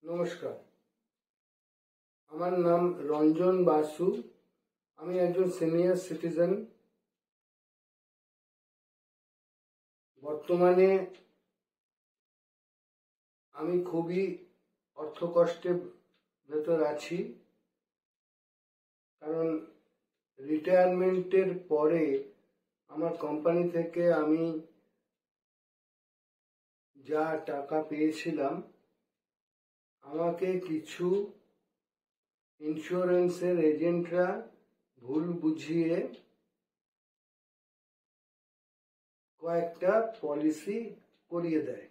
নমস্কার, আমার নাম রঞ্জন বাসু। আমি একজন সিনিয়র সিটিজেন। বর্তমানে আমি খুবই অর্থকষ্টের ভেতর আছি, কারণ রিটায়ারমেন্টের পরে আমার কোম্পানি থেকে আমি যা টাকা পেয়েছিলাম, আমাকে কিছু ইন্স্যুরেন্সের এজেন্টরা ভুল বুঝিয়ে কয়েকটা পলিসি করিয়ে দেয়।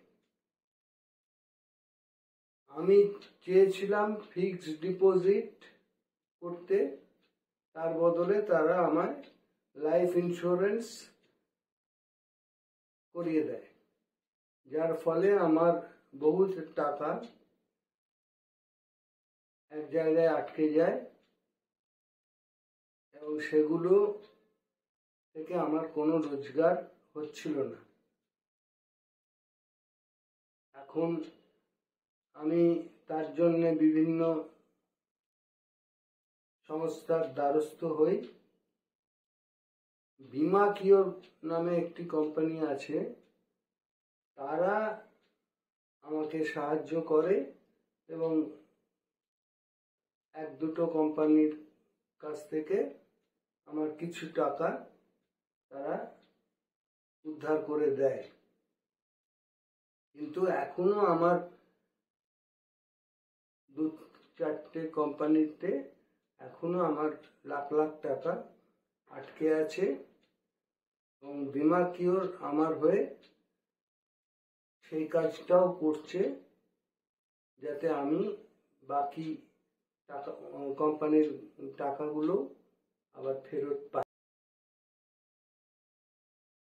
আমি চেয়েছিলাম ফিক্সড ডিপোজিট করতে, তার বদলে তারা আমায় লাইফ ইন্স্যুরেন্স করিয়ে দেয়, যার ফলে আমার বহুত টাকা এক জায়গায় আটকে যায় এবং সেগুলো থেকে আমার কোনো রোজগার হচ্ছিল না। এখন আমি তার জন্য বিভিন্ন সংস্থার দ্বারস্থ হই। বীমা কিওর নামে একটি কোম্পানি আছে, তারা আমাকে সাহায্য করে এবং এক দুটো কোম্পানির কাছ থেকে আমার কিছু টাকা তারা উদ্ধার করে দেয়। কিন্তু এখনো আমার দু চারটে কোম্পানিতে এখনো আমার লাখ লাখ টাকা আটকে আছে এবং বীমা কিওর আমার হয়ে সেই কাজটাও করছে, যাতে আমি বাকি টাকা কোম্পানির টাকাগুলো আবার ফেরত পাই।